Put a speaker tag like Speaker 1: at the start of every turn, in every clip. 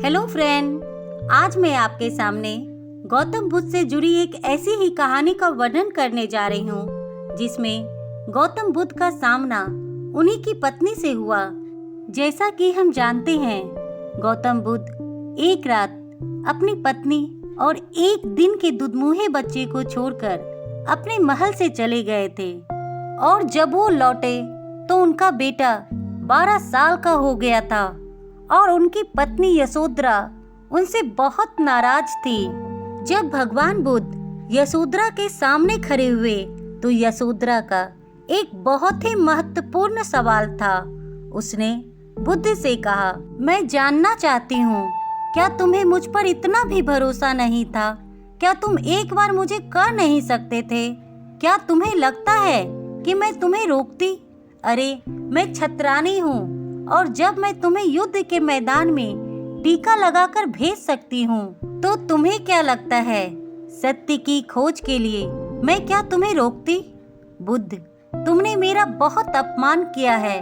Speaker 1: Hello friend, आज मैं आपके सामने गौतम बुद्ध से जुड़ी एक ऐसी ही कहानी का वर्णन करने जा रही हूँ जिसमें गौतम बुद्ध का सामना उन्हीं की पत्नी से हुआ। जैसा कि हम जानते हैं, गौतम बुद्ध एक रात अपनी पत्नी और एक दिन के दुधमुहे बच्चे को छोड़कर अपने महल से चले गए थे और जब वो लौटे तो उनका बेटा 12 साल का हो गया था और उनकी पत्नी यशोधरा उनसे बहुत नाराज थी। जब भगवान बुद्ध यशोधरा के सामने खड़े हुए तो यशोधरा का एक बहुत ही महत्वपूर्ण सवाल था। उसने बुद्ध से कहा, मैं जानना चाहती हूँ, क्या तुम्हें मुझ पर इतना भी भरोसा नहीं था? क्या तुम एक बार मुझे कह नहीं सकते थे? क्या तुम्हें लगता है कि मैं तुम्हें रोकती? अरे, मैं छतरानी हूँ और जब मैं तुम्हें युद्ध के मैदान में टीका लगाकर भेज सकती हूँ, तो तुम्हें क्या लगता है, सत्य की खोज के लिए मैं क्या तुम्हें रोकती? बुद्ध, तुमने मेरा बहुत अपमान किया है।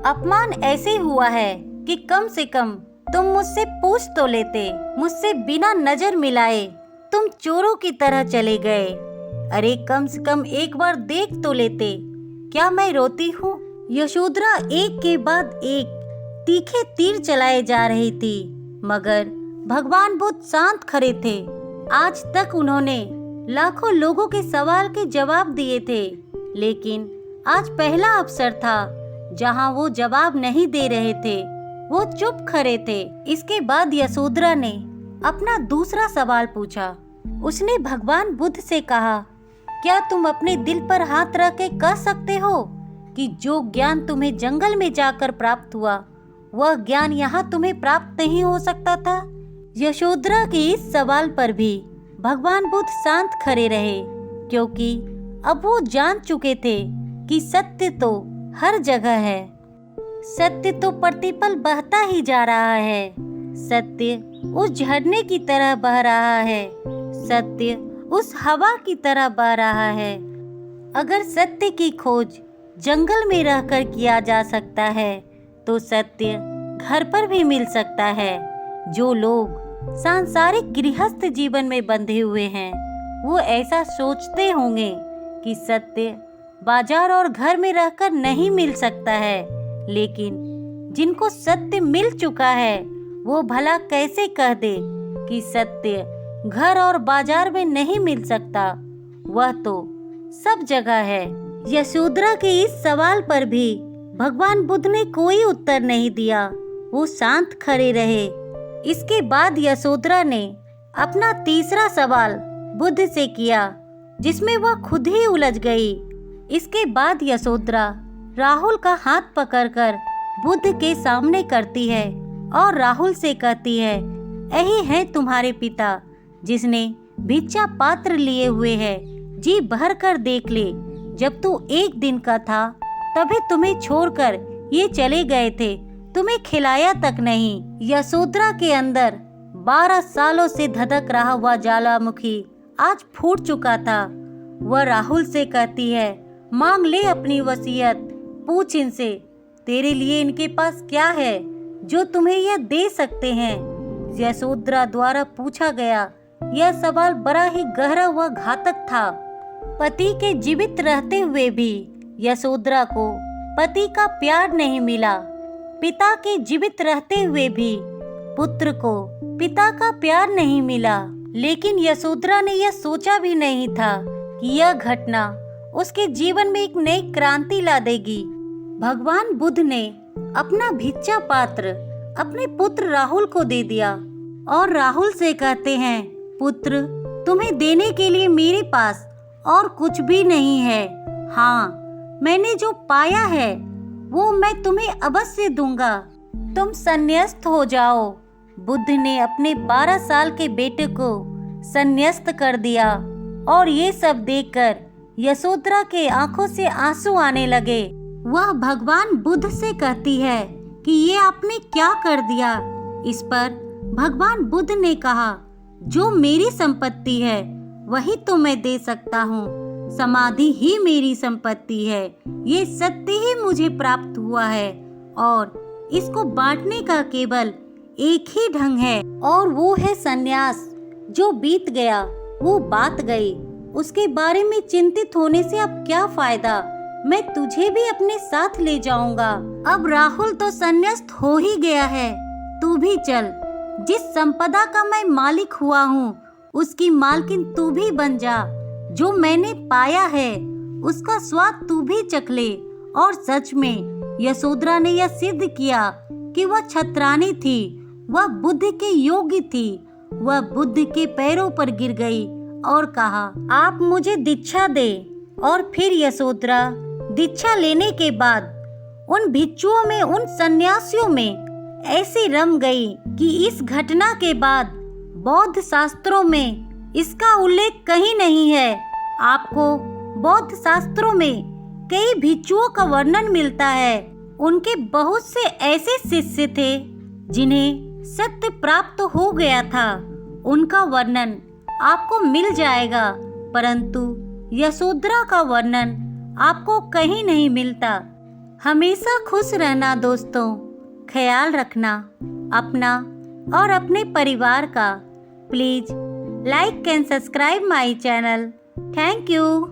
Speaker 1: अपमान ऐसे हुआ है कि कम से कम तुम मुझसे पूछ तो लेते। मुझसे बिना नजर मिलाए तुम चोरों की तरह चले गए। अरे, कम से कम एक बार देख तो लेते। क्या मैं रोती हूँ? यशोधरा एक के बाद एक तीखे तीर चलाए जा रही थी, मगर भगवान बुद्ध शांत खड़े थे। आज तक उन्होंने लाखों लोगों के सवाल के जवाब दिए थे, लेकिन आज पहला अवसर था जहां वो जवाब नहीं दे रहे थे। वो चुप खड़े थे। इसके बाद यशोधरा ने अपना दूसरा सवाल पूछा। उसने भगवान बुद्ध से कहा, क्या तुम अपने दिल पर हाथ रख के कह सकते हो कि जो ज्ञान तुम्हें जंगल में जाकर प्राप्त हुआ, वह ज्ञान यहाँ तुम्हें प्राप्त नहीं हो सकता था? यशोधरा के इस सवाल पर भी भगवान बुद्ध शांत खड़े रहे, क्योंकि अब वो जान चुके थे कि सत्य तो हर जगह है। सत्य तो प्रतिपल बहता ही जा रहा है। सत्य उस झरने की तरह बह रहा है। सत्य उस हवा की तरह बह रहा है। अगर सत्य की खोज जंगल में रहकर किया जा सकता है, तो सत्य घर पर भी मिल सकता है। जो लोग सांसारिक गृहस्थ जीवन में बंधे हुए हैं, वो ऐसा सोचते होंगे कि सत्य बाजार और घर में रहकर नहीं मिल सकता है, लेकिन जिनको सत्य मिल चुका है, वो भला कैसे कह दे कि सत्य घर और बाजार में नहीं मिल सकता? वह तो सब जगह है। यशोधरा के इस सवाल पर भी भगवान बुद्ध ने कोई उत्तर नहीं दिया। वो शांत खड़े रहे। इसके बाद यशोधरा ने अपना तीसरा सवाल बुद्ध से किया, जिसमें वह खुद ही उलझ गई। इसके बाद यशोधरा राहुल का हाथ पकड़कर बुद्ध के सामने करती है और राहुल से कहती है, यही है तुम्हारे पिता, जिसने भिक्षा पात्र लिए हुए है। जी भर कर देख ले, जब तू एक दिन का था तभी तुम्हें छोड़कर ये चले गए थे, तुम्हें खिलाया तक नहीं। यशोधरा के अंदर 12 सालों से धधक रहा हुआ ज्वालामुखी आज फूट चुका था। वह राहुल से कहती है, मांग ले अपनी वसीयत, पूछ इनसे, तेरे लिए इनके पास क्या है जो तुम्हें यह दे सकते हैं? यशोधरा द्वारा पूछा गया यह सवाल बड़ा ही गहरा व घातक था। पति के जीवित रहते हुए भी यशोधरा को पति का प्यार नहीं मिला। पिता के जीवित रहते हुए भी पुत्र को पिता का प्यार नहीं मिला। लेकिन यशोधरा ने यह सोचा भी नहीं था कि यह घटना उसके जीवन में एक नई क्रांति ला देगी। भगवान बुद्ध ने अपना भिक्षा पात्र अपने पुत्र राहुल को दे दिया और राहुल से कहते हैं, पुत्र, तुम्हें देने के लिए मेरे पास और कुछ भी नहीं है। हाँ, मैंने जो पाया है वो मैं तुम्हें अवश्य दूंगा। तुम संन्यास्त हो जाओ। बुद्ध ने अपने 12 साल के बेटे को संन्यास्त कर दिया और ये सब देखकर यशोधरा के आंखों से आंसू आने लगे। वह भगवान बुद्ध से कहती है कि ये आपने क्या कर दिया? इस पर भगवान बुद्ध ने कहा, जो मेरी संपत्ति है वही तो मैं दे सकता हूँ। समाधि ही मेरी संपत्ति है। ये सत्य ही मुझे प्राप्त हुआ है और इसको बांटने का केवल एक ही ढंग है और वो है संन्यास। जो बीत गया वो बात गई, उसके बारे में चिंतित होने से अब क्या फायदा। मैं तुझे भी अपने साथ ले जाऊंगा। अब राहुल तो संन्यास्त हो ही गया है, तू भी चल। जिस संपदा का मैं मालिक हुआ हूँ उसकी मालकिन तू भी बन जा। जो मैंने पाया है उसका स्वाद तू भी चख ले। और सच में यशोधरा ने यह सिद्ध किया कि वह छत्रानी थी, वह बुद्ध के योग्य थी। वह बुद्ध के पैरों पर गिर गई और कहा, आप मुझे दीक्षा दे। और फिर यशोधरा दीक्षा लेने के बाद उन भिक्षुओं में, उन सन्यासियों में ऐसी रम गई कि इस घटना के बाद बौद्ध शास्त्रों में इसका उल्लेख कहीं नहीं है। आपको बौद्ध शास्त्रों में कई भिक्षुओं का वर्णन मिलता है। उनके बहुत से ऐसे शिष्य थे जिन्हें सत्य प्राप्त हो गया था, उनका वर्णन आपको मिल जाएगा। परंतु यशोधरा का वर्णन आपको कहीं नहीं मिलता। हमेशा खुश रहना दोस्तों, ख्याल रखना अपना और अपने परिवार का। Please like and subscribe my channel. Thank you.